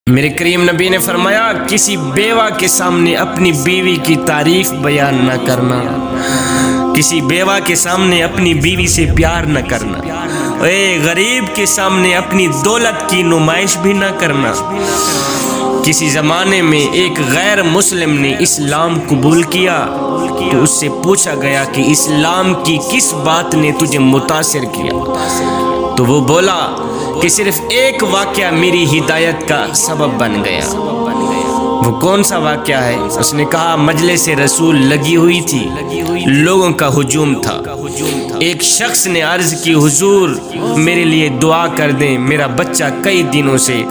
میرے کریم نبی نے فرمایا کسی بیوہ کے سامنے اپنی بیوی کی تعریف بیان نہ کرنا، کسی بیوہ کے سامنے اپنی بیوی سے پیار نہ کرنا، اے غریب کے سامنے اپنی دولت کی نمائش بھی نہ کرنا۔ کسی زمانے میں ایک غیر مسلم نے اسلام قبول کیا تو اس سے پوچھا گیا کہ اسلام کی کس بات نے تجھے متاثر کیا؟ تو وہ بولا کہ صرف ایک واقعہ میری ہدایت کا سبب بن گیا۔ وہ کون سا واقعہ ہے؟ اس نے کہا مجلس رسول لگی ہوئی تھی، لوگوں کا ہجوم تھا، ایک شخص نے عرض کی حضور میرے لیے دعا کر دیں، میرا بچہ کئی دنوں سے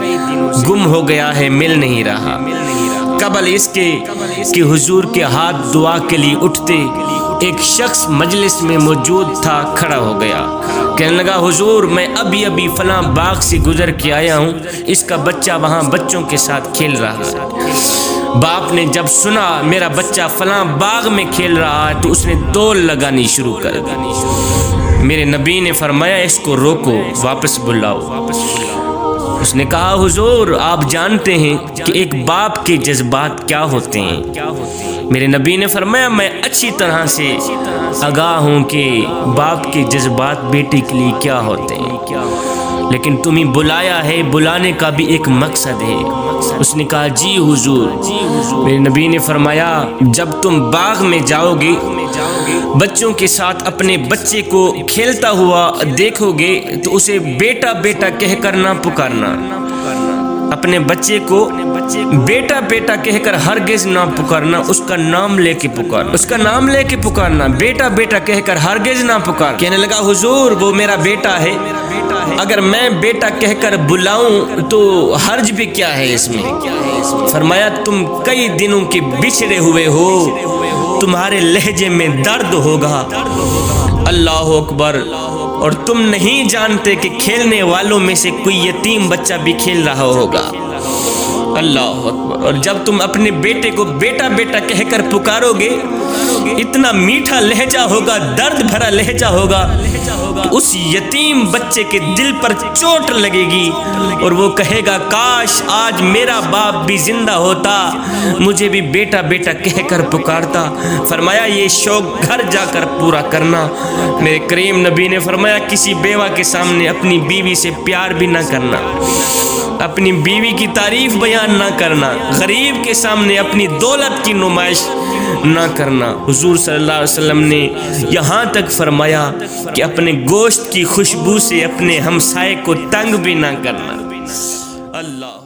گم ہو گیا ہے، مل نہیں رہا۔ قبل اس کے کہ حضور کے ہاتھ دعا کے لیے اٹھتے، ایک شخص مجلس میں موجود تھا، کھڑا ہو گیا، کہنے لگا حضور میں ابھی فلاں باغ سے گزر کے آیا ہوں، اس کا بچہ وہاں بچوں کے ساتھ کھیل رہا ہے۔ باپ نے جب سنا میرا بچہ فلاں باغ میں کھیل رہا ہے تو اس نے دوڑ لگانی شروع کر دی۔ میرے نبی نے فرمایا اس کو روکو، واپس بلاؤ۔ اس نے کہا حضور آپ جانتے ہیں کہ ایک باپ کے جذبات کیا ہوتے ہیں؟ میرے نبی نے فرمایا میں اچھی طرح سے آگاہ ہوں کہ باپ کے جذبات بیٹے کے لیے کیا ہوتے ہیں، لیکن تمہیں بلایا ہے، بلانے کا بھی ایک مقصد ہے۔ اس نے کہا جی حضور۔ میرے نبی نے فرمایا جب تم باغ میں جاؤ گے، بچوں کے ساتھ اپنے بچے کو کھیلتا ہوا دیکھو گے تو اسے بیٹا بیٹا کہہ کر نہ پکارنا، اپنے بچے کو بیٹا بیٹا کہہ کر ہرگز نہ پکارنا، اس کا نام لے کے پکارنا، اس کا نام لے کے پکارنا، بیٹا بیٹا کہہ کر ہرگز نہ پکار۔ کہنے لگا حضور وہ میرا بیٹا ہے، اگر میں بیٹا کہہ کر بلاؤں تو حرج بھی کیا ہے اس میں؟ فرمایا تم کئی دنوں کے بچھڑے ہوئے ہو، تمہارے لہجے میں درد ہوگا، اللہ اکبر، اور تم نہیں جانتے کہ کھیلنے والوں میں سے کوئی یتیم بچہ بھی کھیل رہا ہوگا، اللہ اکبر۔ اور جب تم اپنے بیٹے کو بیٹا بیٹا کہہ کر پکارو گے، اتنا میٹھا لہجہ ہوگا، درد بھرا لہجہ ہوگا، تو اس یتیم بچے کے دل پر چوٹ لگے گی اور وہ کہے گا کاش آج میرا باپ بھی زندہ ہوتا، مجھے بھی بیٹا بیٹا کہہ کر پکارتا۔ فرمایا یہ شوق گھر جا کر پورا کرنا۔ میرے کریم نبی نے فرمایا کسی بیوہ کے سامنے اپنی بیوی سے پیار بھی نہ کرنا، اپنی بیوی کی تعریف بیان نہ کرنا، غریب کے سامنے اپنی دولت کی نمائش نہ کرنا۔ حضور صلی اللہ علیہ وسلم نے یہاں تک فرمایا کہ اپنے گوشت کی خوشبو سے اپنے ہمسائے کو تنگ بھی نہ کرنا۔ اللہ